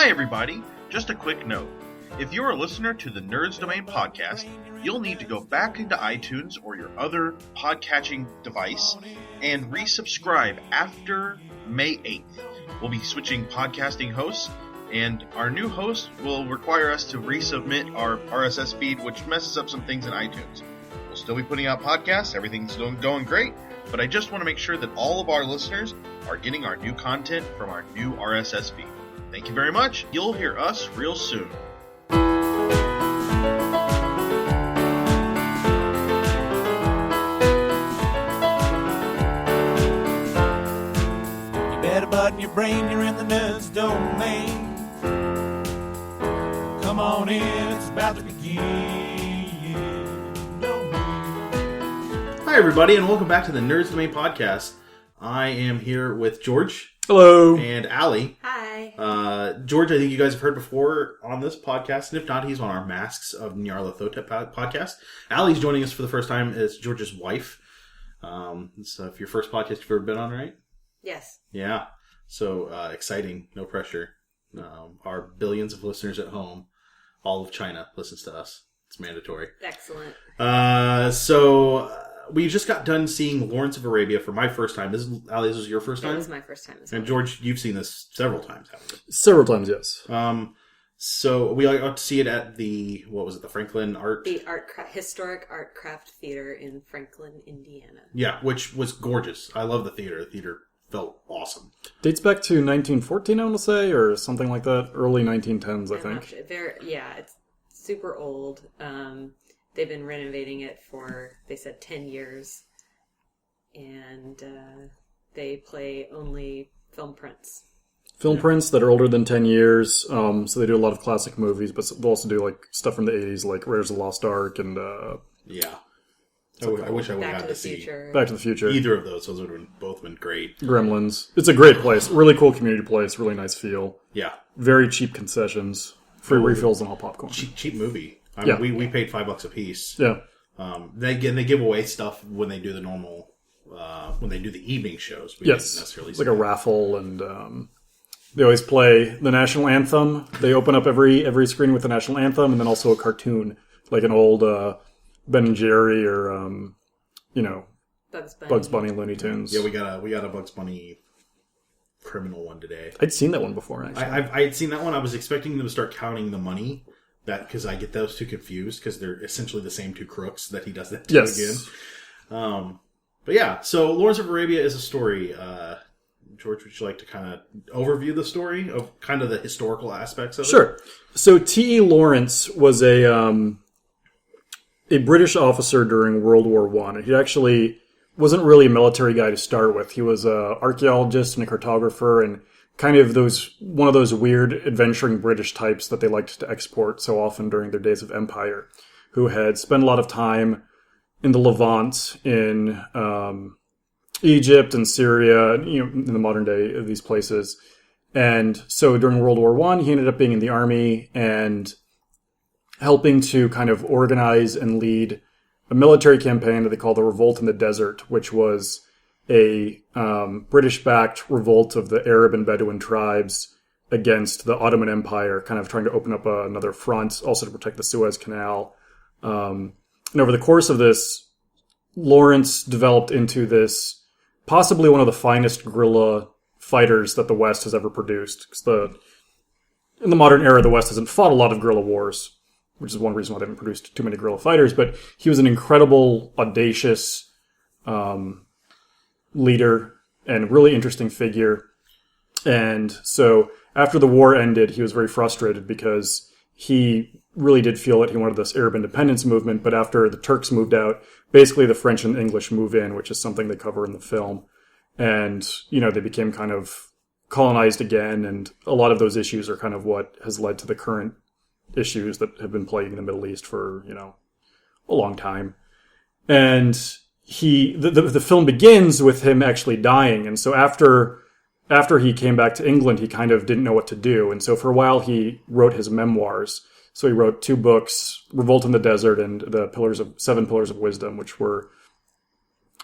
Hi everybody, just a quick note. If you're a listener to the Nerds Domain podcast, you'll need to go back into iTunes or your other podcatching device and resubscribe after May 8th. We'll be switching podcasting hosts, and our new host will require us to resubmit our RSS feed, which messes up some things in iTunes. We'll still be putting out podcasts, everything's going great, but I just want to make sure that all of our listeners are getting our new content from our new RSS feed. Thank you very much. You'll hear us real soon. You better button your brain, you're in the Nerds Domain. Come on in, it's about to begin. Hi everybody, and welcome back to the Nerds Domain podcast. I am here with George. Hello. And Allie. Hi. George, I think you guys have heard before on this podcast, and if not, he's on our Masks of Nyarlathotep podcast. Allie's joining us for the first time as George's wife. It's your first podcast you've ever been on, right? Yes. Yeah. So exciting, no pressure. Our billions of listeners at home, all of China listens to us. It's mandatory. Excellent. We just got done seeing Lawrence of Arabia for my first time. Allie, this was your first time? It was my first time as well. And George, you've seen this several times, haven't you? Several times, yes. So we got to see it at the Franklin Art... The Historic Art Craft Theater in Franklin, Indiana. Yeah, which was gorgeous. I love the theater. The theater felt awesome. Dates back to 1914, I want to say, or something like that. Early 1910s, I think. It's super old. They've been renovating it for, they said, 10 years. And they play only film prints. Film prints that are older than 10 years. So they do a lot of classic movies, but they'll also do like stuff from the 80s, like Raiders of the Lost Ark and... yeah. I wish I would have got to see Back to the Future. Either of those. Those would have both been great. Gremlins. It's a great place. Really cool community place. Really nice feel. Yeah. Very cheap concessions. Free refills and all popcorn. Cheap movie. I mean, we paid $5 a piece. Yeah. They give away stuff when they do the normal, when they do the evening shows. We Yes. didn't necessarily It's like a raffle, and they always play the national anthem. They open up every screen with the national anthem, and then also a cartoon, like an old Ben and Jerry or Bugs Bunny Looney Tunes. Yeah, we got a Bugs Bunny criminal one today. I'd seen that one before, actually. I had seen that one. I was expecting them to start counting the money. Because I get those two confused, because they're essentially the same two crooks that he does that to again. But yeah, so Lawrence of Arabia is a story. George, would you like to kind of overview the story of kind of the historical aspects of it? Sure. So T.E. Lawrence was a British officer during World War I. He actually wasn't really a military guy to start with. He was an archaeologist and a cartographer, and kind of one of those weird adventuring British types that they liked to export so often during their days of empire, who had spent a lot of time in the Levant, in Egypt and Syria, in the modern day of these places. And so during World War I, he ended up being in the army and helping to kind of organize and lead a military campaign that they call the Revolt in the Desert, which was a British-backed revolt of the Arab and Bedouin tribes against the Ottoman Empire, kind of trying to open up another front, also to protect the Suez Canal. And over the course of this, Lawrence developed into this possibly one of the finest guerrilla fighters that the West has ever produced. Because in the modern era, the West hasn't fought a lot of guerrilla wars, which is one reason why they haven't produced too many guerrilla fighters. But he was an incredible, audacious leader and really interesting figure. And so after the war ended, he was very frustrated because he really did feel that he wanted this Arab independence movement. But after the Turks moved out, basically the French and English move in, which is something they cover in the film. And, they became kind of colonized again. And a lot of those issues are kind of what has led to the current issues that have been plaguing the Middle East for, a long time. And the film begins with him actually dying. And so after he came back to England, he kind of didn't know what to do. And so for a while, he wrote his memoirs. So he wrote 2 books, Revolt in the Desert and the 7 Pillars of Wisdom, which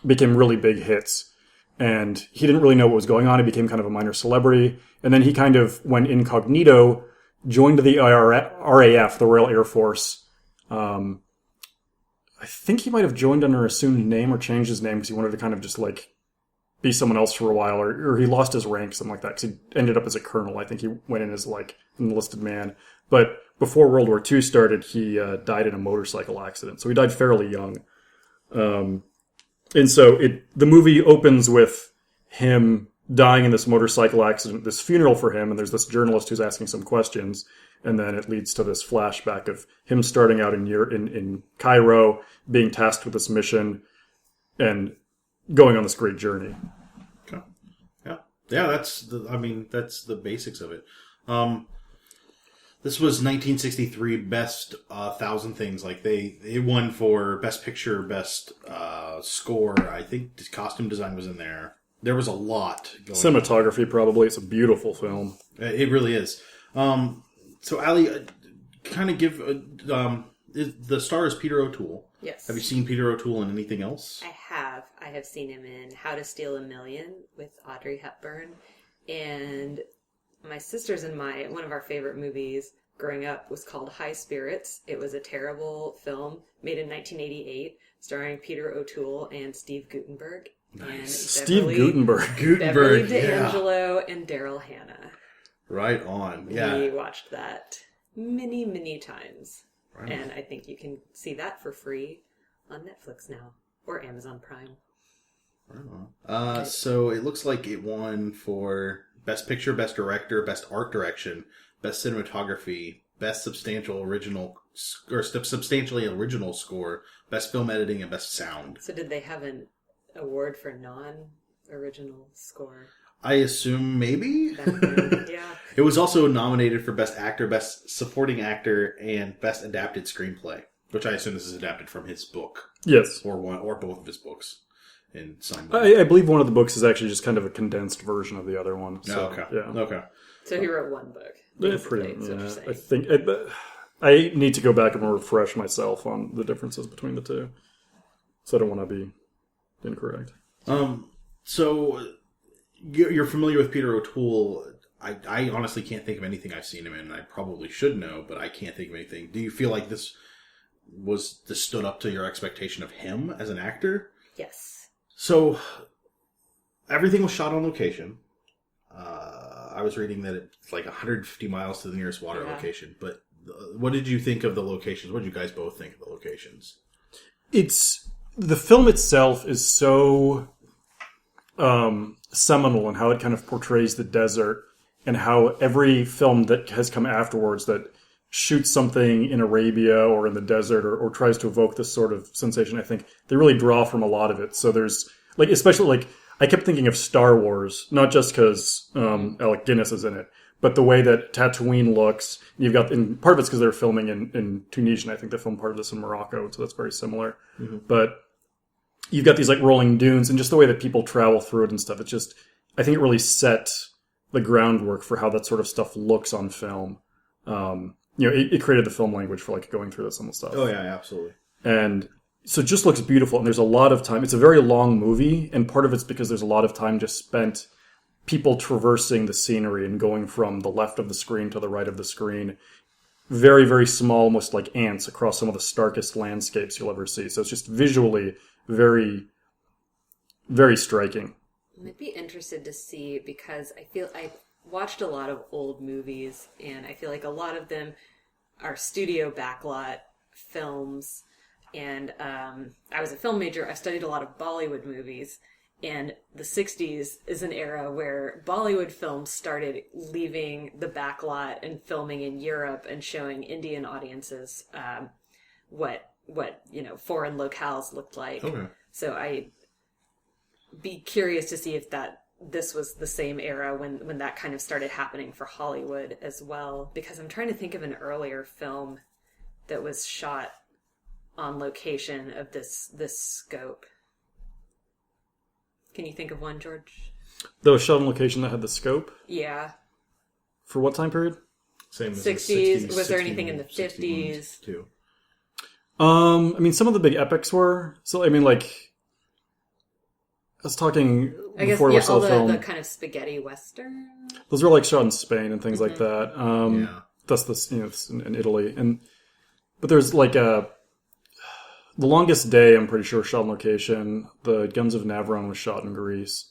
became really big hits. And he didn't really know what was going on. He became kind of a minor celebrity. And then he kind of went incognito joined the RAF, the Royal Air Force. I think he might have joined under an assumed name or changed his name because he wanted to kind of just like be someone else for a while, or he lost his rank, something like that, because he ended up as a colonel. I think he went in as like an enlisted man. But before World War II started, he died in a motorcycle accident. So he died fairly young. And so the movie opens with him dying in this motorcycle accident, this funeral for him, and there's this journalist who's asking some questions, and then it leads to this flashback of him starting out in Cairo, being tasked with this mission, and going on this great journey. Okay. Yeah. That's the basics of it. This was 1963 best 1,000 things. Like it won for best picture, best score. I think costume design was in there. There was a lot going on. Cinematography, probably. It's a beautiful film. It really is. So, Allie, kind of give... the star is Peter O'Toole. Yes. Have you seen Peter O'Toole in anything else? I have. I have seen him in How to Steal a Million with Audrey Hepburn. And my sister's and one of our favorite movies growing up was called High Spirits. It was a terrible film made in 1988 starring Peter O'Toole and Steve Guttenberg. And Steve Guttenberg. Beverly D'Angelo and Daryl Hannah. Right on. Yeah. We watched that many, many times. Right and on. I think you can see that for free on Netflix now. Or Amazon Prime. Right on. So it looks like it won for Best Picture, Best Director, Best Art Direction, Best Cinematography, Best Substantially Original Score, Best Film Editing, and Best Sound. So did they have an award for non-original score? I assume maybe? Yeah. It was also nominated for Best Actor, Best Supporting Actor, and Best Adapted Screenplay, which I assume this is adapted from his book. Yes. Or both of his books. In some way. I believe one of the books is actually just kind of a condensed version of the other one. So, okay. Yeah. Okay. So he wrote one book. Yeah, Basically, is what you're saying. I think I need to go back and refresh myself on the differences between the two, so I don't want to be incorrect. So you're familiar with Peter O'Toole. I honestly can't think of anything I've seen him in. I probably should know, but I can't think of anything. Do you feel like this stood up to your expectation of him as an actor? Yes. So everything was shot on location. I was reading that it's like 150 miles to the nearest water location. But what did you think of the locations? What did you guys both think of the locations? The film itself is so seminal in how it kind of portrays the desert, and how every film that has come afterwards that shoots something in Arabia or in the desert or tries to evoke this sort of sensation, I think they really draw from a lot of it. So there's especially I kept thinking of Star Wars, not just because Alec Guinness is in it, but the way that Tatooine looks. You've got, and part of it's because they're filming in Tunisia, and I think they filmed part of this in Morocco, so that's very similar. Mm-hmm. But you've got these rolling dunes, and just the way that people travel through it and stuff. It's just, I think it really set the groundwork for how that sort of stuff looks on film. It created the film language for going through this and stuff. Oh yeah, absolutely. And so it just looks beautiful, and there's a lot of time. It's a very long movie, and part of it's because there's a lot of time just spent people traversing the scenery and going from the left of the screen to the right of the screen. Very, very small, almost like ants across some of the starkest landscapes you'll ever see. So it's just visually very, very striking. I'd be interested to see, because I feel I watched a lot of old movies, and I feel like a lot of them are studio backlot films. And I was a film major. I studied a lot of Bollywood movies. And the 60s is an era where Bollywood films started leaving the backlot and filming in Europe and showing Indian audiences what foreign locales looked like. Okay. So I'd be curious to see if this was the same era when that kind of started happening for Hollywood as well. Because I'm trying to think of an earlier film that was shot on location of this scope. Can you think of one, George? That was shot on location that had the scope? Yeah. For what time period? Same as 60s. Was there anything in the 50s? Too. Some of the big epics were. So, I was talking before we saw the film. The kind of spaghetti western. Those were shot in Spain and things like that. That's it's in Italy. But there's like The Longest Day, I'm pretty sure, shot on location. The Guns of Navarone was shot in Greece.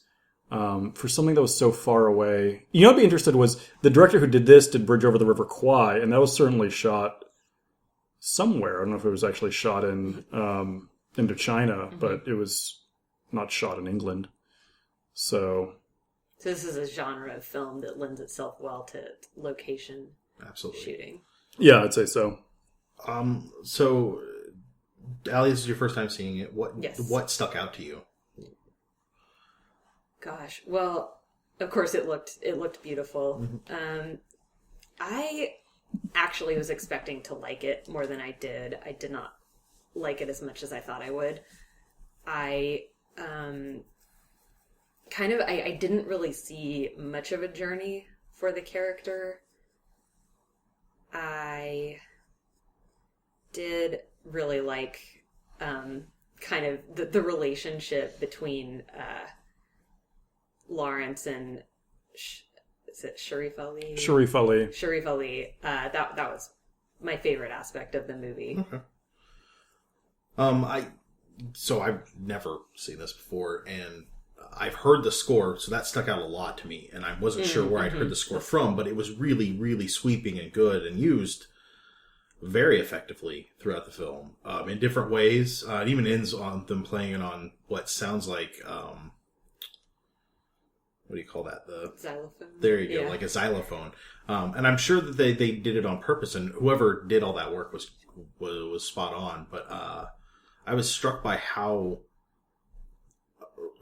For something that was so far away. You know what I'd be interested was, the director who did this did Bridge Over the River Kwai, and that was certainly shot somewhere. I don't know if it was actually shot in Indochina, but it was not shot in England. So this is a genre of film that lends itself well to location shooting. Yeah, I'd say so. So, Allie, this is your first time seeing it. Yes. What stuck out to you? Gosh, well, of course it looked beautiful. I actually was expecting to like it more than I did. I did not like it as much as I thought I would. I didn't really see much of a journey for the character. I did really like kind of the relationship between Lawrence and is it Sharif Ali? Sharif Ali. Sharif Ali. That was my favorite aspect of the movie. Okay. I've never seen this before, and I've heard the score, so that stuck out a lot to me, and I wasn't sure where I'd heard the score from, but it was really, really sweeping and good and used very effectively throughout the film in different ways. It even ends on them playing it on what sounds like what do you call that? The xylophone. There you go, like a xylophone. And I'm sure that they did it on purpose, and whoever did all that work was spot on. But I was struck by how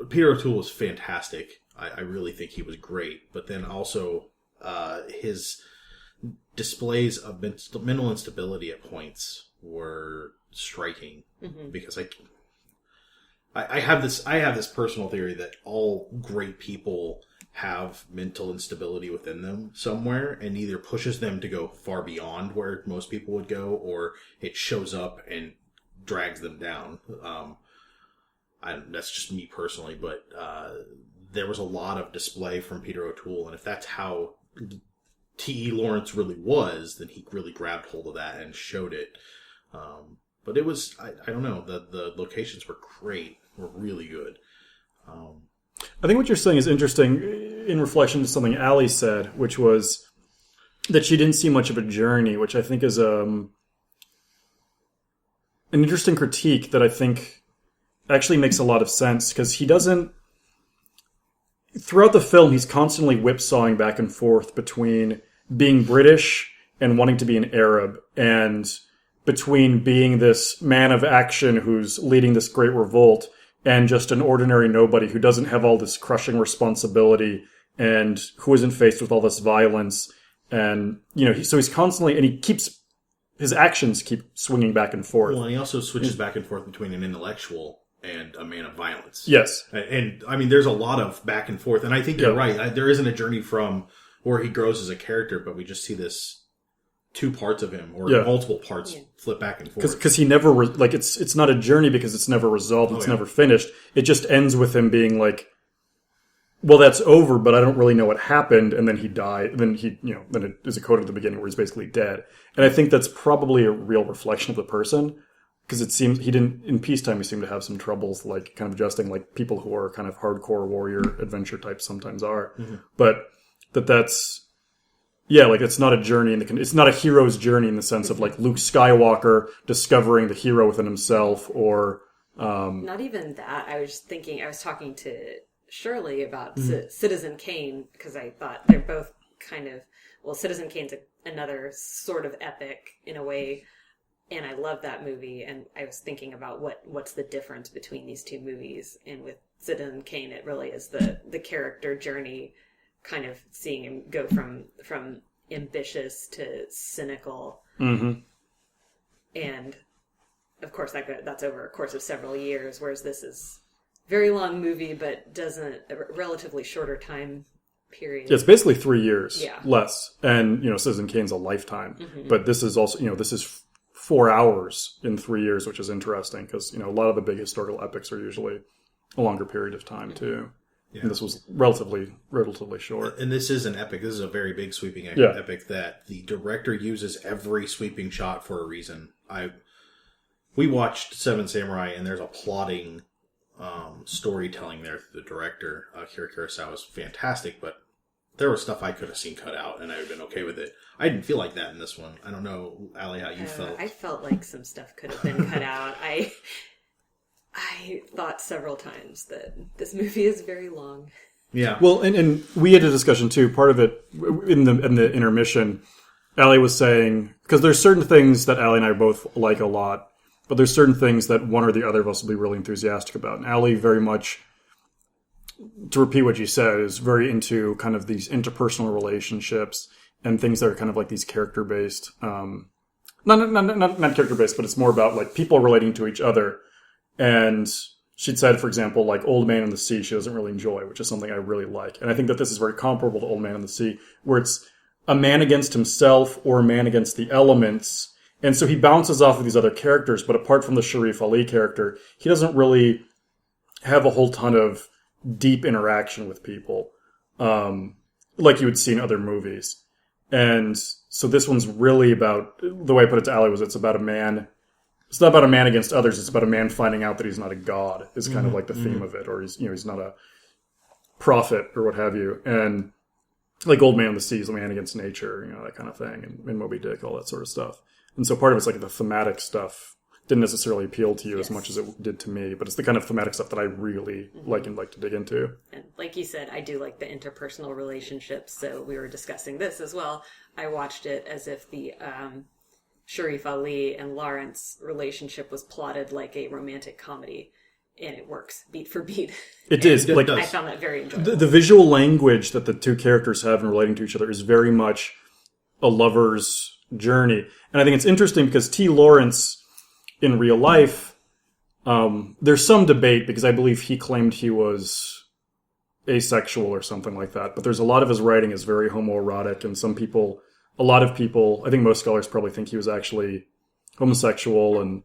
Peter O'Toole was fantastic. I really think he was great. But then also his displays of mental instability at points were striking, because I have this personal theory that all great people have mental instability within them somewhere, and either pushes them to go far beyond where most people would go, or it shows up and drags them down. That's just me personally, but there was a lot of display from Peter O'Toole, and if that's how T.E. Lawrence really was, then he really grabbed hold of that and showed it. But it was, I don't know, the locations were great, were really good. I think what you're saying is interesting in reflection to something Allie said, which was that she didn't see much of a journey, which I think is an interesting critique that I think actually makes a lot of sense, because he doesn't... Throughout the film, he's constantly whipsawing back and forth between being British and wanting to be an Arab, and between being this man of action who's leading this great revolt and just an ordinary nobody who doesn't have all this crushing responsibility and who isn't faced with all this violence. And, so he's constantly, and his actions keep swinging back and forth. Well, and he also switches back and forth between an intellectual and a man of violence. Yes. And I mean, there's a lot of back and forth, and I think you're right. There isn't a journey from where he grows as a character, but we just see this two parts of him, or multiple parts flip back and forth. Because he never, it's not a journey because it's never resolved, it's never finished. It just ends with him being like, well, that's over, but I don't really know what happened, and then he died, then then it is a quote at the beginning where he's basically dead. And I think that's probably a real reflection of the person, because it seems in peacetime he seemed to have some troubles, like, kind of adjusting, like people who are kind of hardcore warrior adventure types sometimes are. But that's... Yeah, like it's not a journey it's not a hero's journey in the sense of like Luke Skywalker discovering the hero within himself, or not even that. I was talking to Shirley about Citizen Kane, because I thought they're both kind of, Citizen Kane's another sort of epic in a way, and I love that movie, and I was thinking about what's the difference between these two movies, and with Citizen Kane it really is the character journey, kind of seeing him go from ambitious to cynical. And of course that's over a course of several years, whereas this is a very long movie but doesn't a relatively shorter time period. It's basically 3 years less, and Citizen Kane's a lifetime, but this is also this is 4 hours in 3 years, which is interesting because a lot of the big historical epics are usually a longer period of time too. Yeah. And this was relatively short. And this is an epic. This is a very big sweeping Yeah. epic that the director uses every sweeping shot for a reason. We watched Seven Samurai, and there's a plotting storytelling there through the director. Akira Kurosawa is fantastic, but there was stuff I could have seen cut out, and I would have been okay with it. I didn't feel like that in this one. I don't know, Allie, how you felt. I felt like some stuff could have been cut out. I thought several times that this movie is very long. Yeah. Well, and we had a discussion too. Part of it in the intermission, Allie was saying, because there's certain things that Allie and I both like a lot, but there's certain things that one or the other of us will be really enthusiastic about. And Allie very much, to repeat what you said, is very into kind of these interpersonal relationships and things that are kind of like these character-based. Not character-based, but it's more about like people relating to each other. And she'd said, for example, like Old Man in the Sea, she doesn't really enjoy, which is something I really like. And I think that this is very comparable to Old Man in the Sea, where it's a man against himself or a man against the elements. And so he bounces off of these other characters, but apart from the Sharif Ali character, he doesn't really have a whole ton of deep interaction with people, like you would see in other movies. And so this one's really about, the way I put it to Allie was, it's about a man. It's not about a man against others. It's about a man finding out that he's not a god. Is kind of like the theme of it, or he's not a prophet or what have you. And like Old Man in the Sea is a man against nature, that kind of thing, and Moby Dick, all that sort of stuff. And so part of it's like the thematic stuff didn't necessarily appeal to you as much as it did to me, but it's the kind of thematic stuff that I really like and like to dig into. And like you said, I do like the interpersonal relationships, so we were discussing this as well. I watched it as if the Sharif Ali and Lawrence relationship was plotted like a romantic comedy, and it works beat for beat. It is. Like, I found that very enjoyable. The visual language that the two characters have in relating to each other is very much a lover's journey. And I think it's interesting because T. Lawrence, in real life, there's some debate because I believe he claimed he was asexual or something like that. But there's a lot of his writing is very homoerotic, and a lot of people, I think most scholars probably think he was actually homosexual. And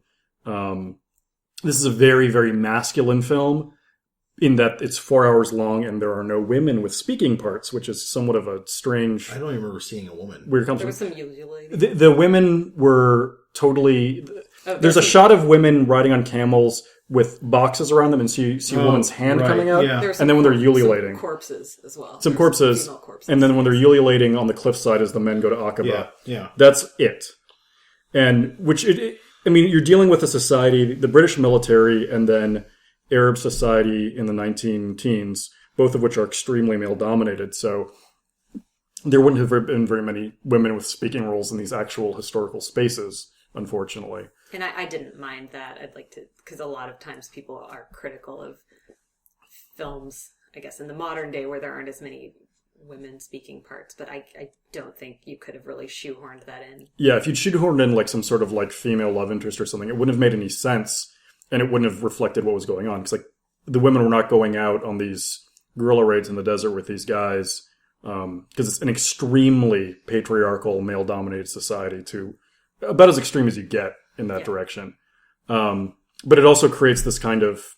this is a very, very masculine film in that it's 4 hours long and there are no women with speaking parts, which is somewhat of a strange... I don't even remember seeing a woman. Weird There was some ululating. The women were totally... There's a shot of women riding on camels with boxes around them, and see a woman's hand coming out. Yeah. And then when they're ululating. Some corpses as well. Some corpses. Female corpses. And then when they're ululating on the cliffside as the men go to Aqaba. Yeah. That's it. And you're dealing with a society, the British military and then Arab society in the 19-teens, both of which are extremely male-dominated. So there wouldn't have been very many women with speaking roles in these actual historical spaces, unfortunately. And I didn't mind that. I'd like to, because a lot of times people are critical of films, I guess, in the modern day where there aren't as many women speaking parts, but I don't think you could have really shoehorned that in. Yeah, if you'd shoehorned in like some sort of like female love interest or something, it wouldn't have made any sense, and it wouldn't have reflected what was going on. Because like the women were not going out on these guerrilla raids in the desert with these guys, because it's an extremely patriarchal, male-dominated society, to about as extreme as you get in that direction. But it also creates this kind of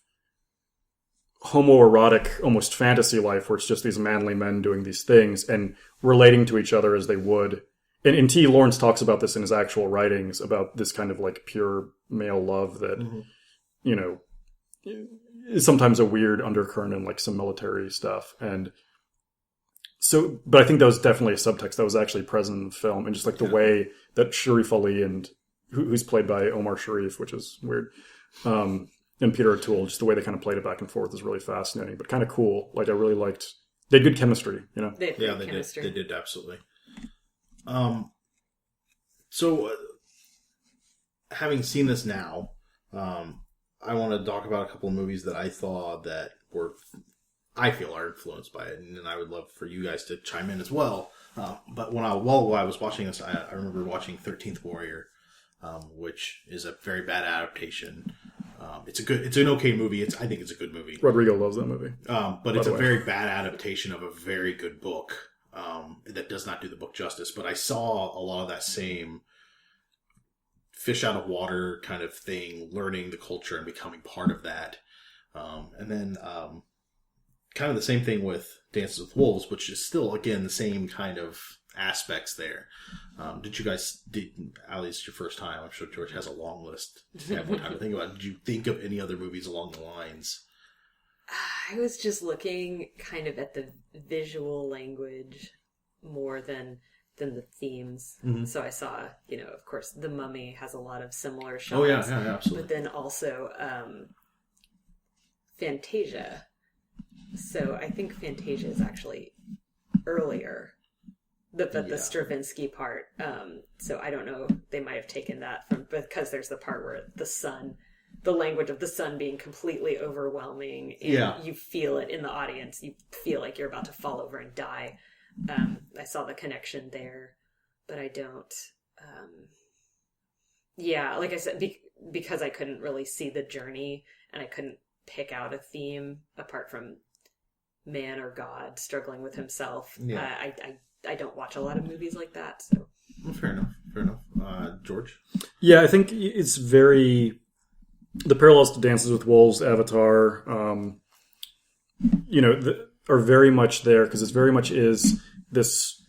homoerotic, almost fantasy life where it's just these manly men doing these things and relating to each other as they would. And T. Lawrence talks about this in his actual writings, about this kind of like pure male love that, is sometimes a weird undercurrent in like some military stuff. And so, but I think that was definitely a subtext that was actually present in the film, and just like the way that Sharif Ali and who's played by Omar Sharif, which is weird, and Peter O'Toole, just the way they kind of played it back and forth is really fascinating, but kind of cool. Like I really liked, they had good chemistry, They had they chemistry. did. They did, absolutely. So, having seen this now, I want to talk about a couple of movies that I thought that I feel are influenced by it, and I would love for you guys to chime in as well. But while I was watching this, I remember watching 13th Warrior, which is a very bad adaptation. It's an okay movie. I think it's a good movie. Rodrigo loves that movie. But it's a very bad adaptation of a very good book that does not do the book justice. But I saw a lot of that same fish out of water kind of thing, learning the culture and becoming part of that. And then kind of the same thing with Dances with Wolves, which is still, again, the same kind of aspects there. Allie, it's your first time. I'm sure George has a long list to have one time to think about. Did you think of any other movies along the lines? I was just looking kind of at the visual language more than the themes. Mm-hmm. So I saw, of course, The Mummy has a lot of similar shots. Oh, yeah, absolutely. But then also Fantasia. So I think Fantasia is actually earlier. The Stravinsky part. So I don't know. They might have taken that from, because there's the part where the language of the sun being completely overwhelming, and you feel it in the audience. You feel like you're about to fall over and die. I saw the connection there, but I don't. Like I said, because I couldn't really see the journey, and I couldn't pick out a theme apart from man or God struggling with himself. Yeah. I don't watch a lot of movies like that. So well, fair enough. George? Yeah, I think it's very... The parallels to Dances with Wolves, Avatar, are very much there, because it very much is this...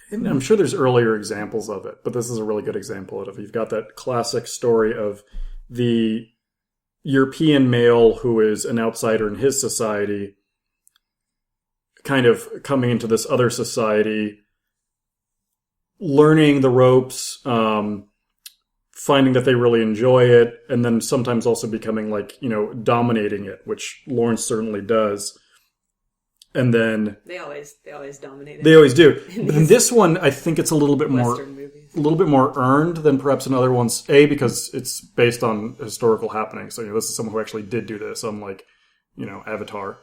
And I'm sure there's earlier examples of it, but this is a really good example of it. You've got that classic story of the European male who is an outsider in his society kind of coming into this other society, learning the ropes, finding that they really enjoy it, and then sometimes also becoming dominating it, which Lawrence certainly does. And then they always dominate it. They always do. But in this one, I think it's a little bit more earned than perhaps in other ones. A, because it's based on historical happenings. So this is someone who actually did do this, unlike Avatar.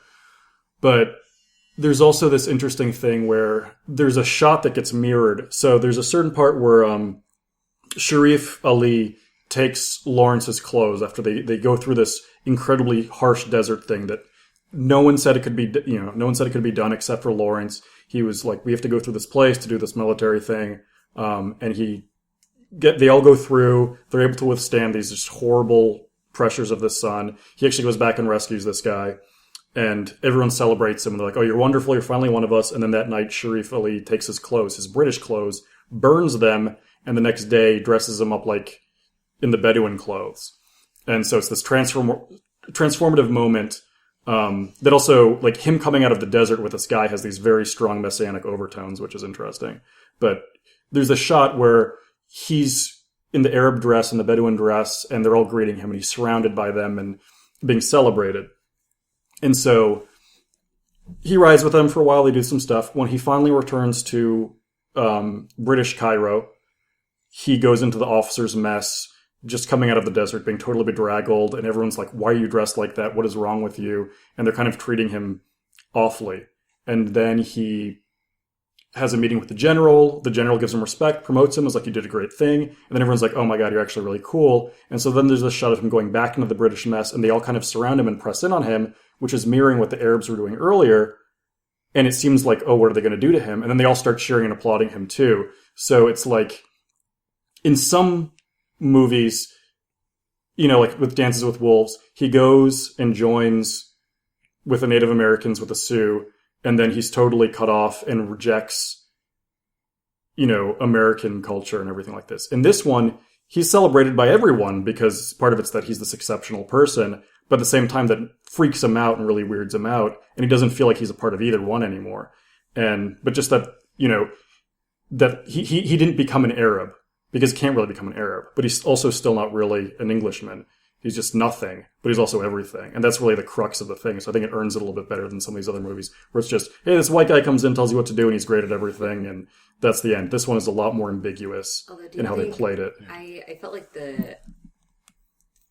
But there's also this interesting thing where there's a shot that gets mirrored. So there's a certain part where Sharif Ali takes Lawrence's clothes after they go through this incredibly harsh desert thing that no one said it could be, no one said it could be done except for Lawrence. He was like, we have to go through this place to do this military thing. And they all go through, they're able to withstand these just horrible pressures of the sun. He actually goes back and rescues this guy. And everyone celebrates him. And they're like, oh, you're wonderful. You're finally one of us. And then that night, Sharif Ali takes his clothes, his British clothes, burns them, and the next day dresses him up like in the Bedouin clothes. And so it's this transformative moment that also, like, him coming out of the desert with this guy has these very strong messianic overtones, which is interesting. But there's a shot where he's in the Arab dress and the Bedouin dress, and they're all greeting him, and he's surrounded by them and being celebrated. And so he rides with them for a while. They do some stuff. When he finally returns to British Cairo, he goes into the officer's mess, just coming out of the desert, being totally bedraggled. And everyone's like, why are you dressed like that? What is wrong with you? And they're kind of treating him awfully. And then he has a meeting with the general. The general gives him respect, promotes him, is like, you did a great thing. And then everyone's like, oh my God, you're actually really cool. And so then there's a shot of him going back into the British mess, and they all kind of surround him and press in on him, which is mirroring what the Arabs were doing earlier. And it seems like, oh, what are they going to do to him? And then they all start cheering and applauding him too. So it's like, in some movies, like with Dances with Wolves, he goes and joins with the Native Americans, with the Sioux, and then he's totally cut off and rejects, American culture and everything like this. In this one, he's celebrated by everyone because part of it's that he's this exceptional person, but at the same time that freaks him out and really weirds him out, and he doesn't feel like he's a part of either one anymore. But just that, that he didn't become an Arab, because he can't really become an Arab, but he's also still not really an Englishman. He's just nothing, but he's also everything. And that's really the crux of the thing. So I think it earns it a little bit better than some of these other movies, where it's just, hey, this white guy comes in, tells you what to do, and he's great at everything, and that's the end. This one is a lot more ambiguous in how they played it. I felt like the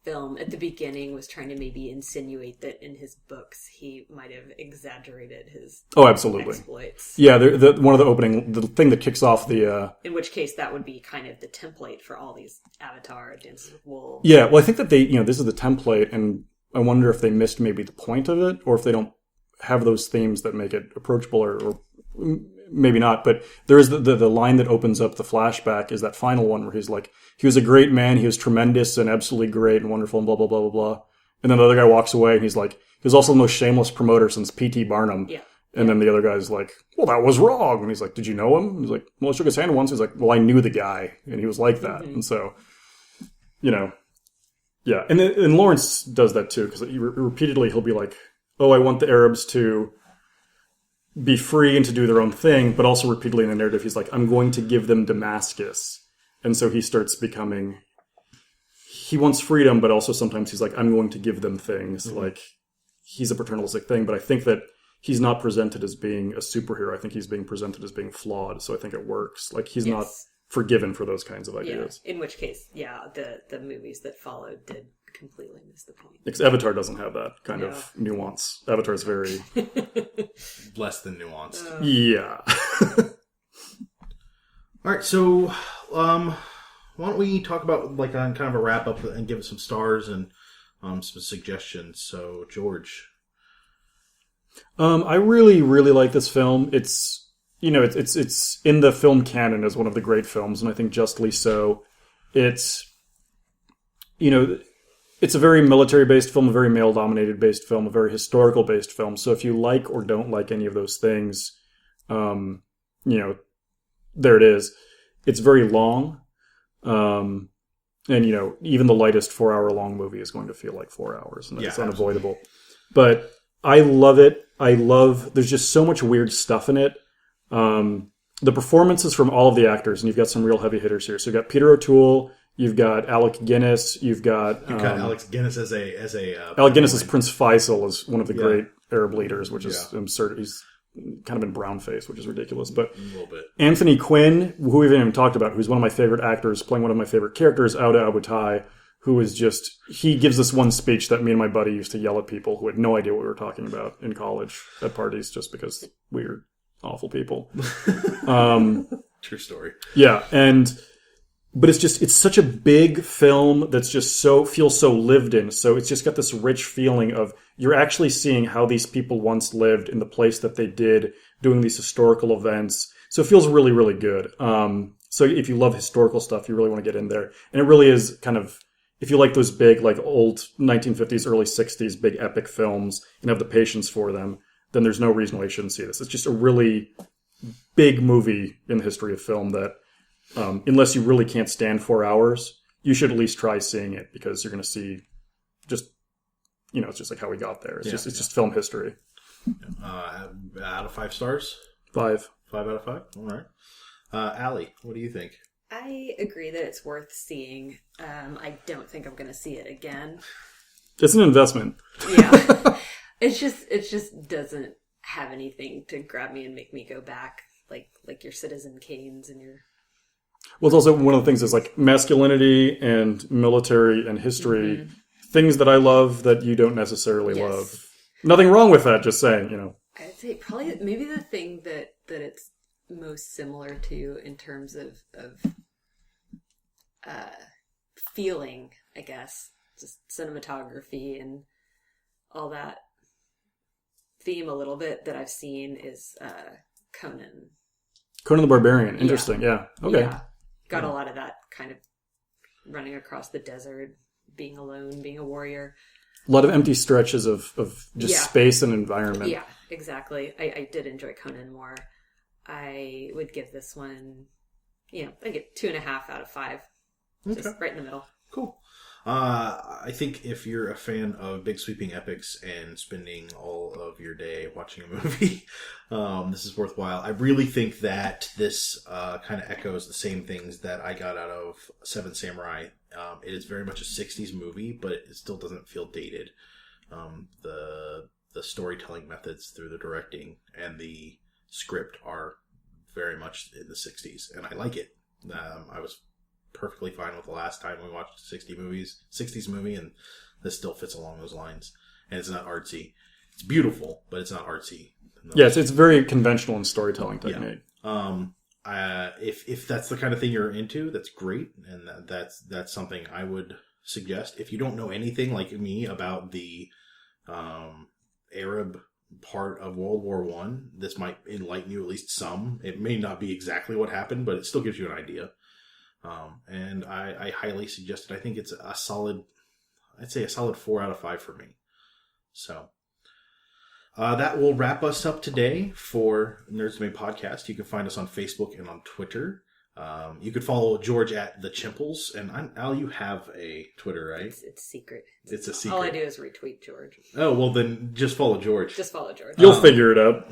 film at the beginning was trying to maybe insinuate that in his books he might have exaggerated his exploits. Yeah, one of the thing that kicks off the... in which case that would be kind of the template for all these Avatar, Dances with Wolves. Yeah, well, I think that they, this is the template, and I wonder if they missed maybe the point of it, or if they don't have those themes that make it approachable, or maybe not. But there is the line that opens up the flashback is that final one where he's like, he was a great man, he was tremendous and absolutely great and wonderful and blah, blah, blah, blah, blah. And then the other guy walks away, and he's like, he was also the most shameless promoter since P.T. Barnum. Yeah. And then the other guy's like, well, that was wrong. And he's like, did you know him? And he's like, well, I shook his hand once. He's like, well, I knew the guy. And he was like that. And so, yeah. And Lawrence does that too, because repeatedly he'll be like, oh, I want the Arabs to be free and to do their own thing. But also repeatedly in the narrative, he's like, I'm going to give them Damascus. And so he starts becoming, he wants freedom, but also sometimes he's like, I'm going to give them things. Like, he's a paternalistic thing. But I think that he's not presented as being a superhero. I think he's being presented as being flawed. So I think it works. Like, he's not forgiven for those kinds of ideas. In which case, the movies that followed did completely miss the point. Because Avatar doesn't have that kind of nuance. Avatar is very... less than nuanced. Yeah. All right, so why don't we talk about like on kind of a wrap up and give it some stars and some suggestions. So, George. I really, really like this film. It's, it's in the film canon as one of the great films, and I think justly so. It's, it's a very military-based film, a very male-dominated-based film, a very historical-based film. So if you like or don't like any of those things, there it is. It's very long. And, even the lightest 4-hour-long movie is going to feel like 4 hours, and it's unavoidable. But I love it. There's just so much weird stuff in it. The performances from all of the actors, and you've got some real heavy hitters here. So you've got Peter O'Toole, you've got Alec Guinness, you've got Alex Guinness as a Alec Guinness as Prince Faisal, is one of the great Arab leaders, which is absurd. He's kind of in brownface, which is ridiculous. But a little bit. Anthony Quinn, who we haven't even talked about, who's one of my favorite actors, playing one of my favorite characters, Auda Abutai, who is just, he gives this one speech that me and my buddy used to yell at people who had no idea what we were talking about in college at parties, just because we were awful people. True story. Yeah, but it's such a big film that's just feels so lived in. So it's just got this rich feeling of, you're actually seeing how these people once lived in the place that they did, doing these historical events. So it feels really, really good. So if you love historical stuff, you really want to get in there. And it really is kind of, if you like those big, like old 1950s, early 60s, big epic films and have the patience for them, then there's no reason why you shouldn't see this. It's just a really big movie in the history of film that, unless you really can't stand 4 hours, you should at least try seeing it, because you're going to see just, it's just like how we got there. It's just film history. Out of 5 stars? 5. 5 out of 5? All right. Allie, what do you think? I agree that it's worth seeing. I don't think I'm going to see it again. It's an investment. Yeah. It just doesn't have anything to grab me and make me go back, like your Citizen Kanes and your... Well, it's also one of the things is like masculinity and military and history, things that I love that you don't necessarily love. Nothing wrong with that, just saying, I'd say probably maybe the thing that it's most similar to in terms of feeling, I guess, just cinematography and all that theme a little bit that I've seen is Conan. Conan the Barbarian. Interesting. Yeah. Okay. Yeah. Got a lot of that kind of running across the desert, being alone, being a warrior. A lot of empty stretches of just space and environment. Yeah, exactly. I did enjoy Conan more. I would give this one, I get 2.5 out of 5. Okay. Just right in the middle. Cool. I think if you're a fan of big sweeping epics and spending all of your day watching a movie, this is worthwhile. I really think that this kind of echoes the same things that I got out of Seven Samurai. It is very much a 60s movie, but it still doesn't feel dated. The storytelling methods through the directing and the script are very much in the 60s, and I like it. I was perfectly fine with the last time we watched a 60s movie, and this still fits along those lines. And it's not artsy. It's beautiful, but it's not artsy. Yes, it's very conventional in storytelling technique. Yeah. If that's the kind of thing you're into, that's great, and that's something I would suggest. If you don't know anything like me about the Arab part of World War One, this might enlighten you at least some. It may not be exactly what happened, but it still gives you an idea. And I highly suggest it. I think it's a solid I'd say a solid 4 out of 5 for me. So that will wrap us up today for Nerds Domain Podcast. You can find us on Facebook and on Twitter. You could follow George at The Chimples. And Al, you have a Twitter, right? It's secret. It's a secret. All I do is retweet George. Oh, well then just follow George. Just follow George. You'll figure it out.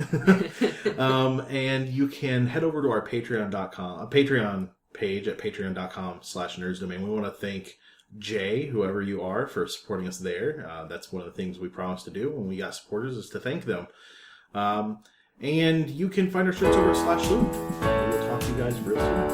And you can head over to our Patreon page at patreon.com/nerdsdomain. We want to thank Jay, whoever you are, for supporting us there. That's one of the things we promised to do when we got supporters, is to thank them. And you can find our shirts over at /Loop. We'll talk to you guys real soon.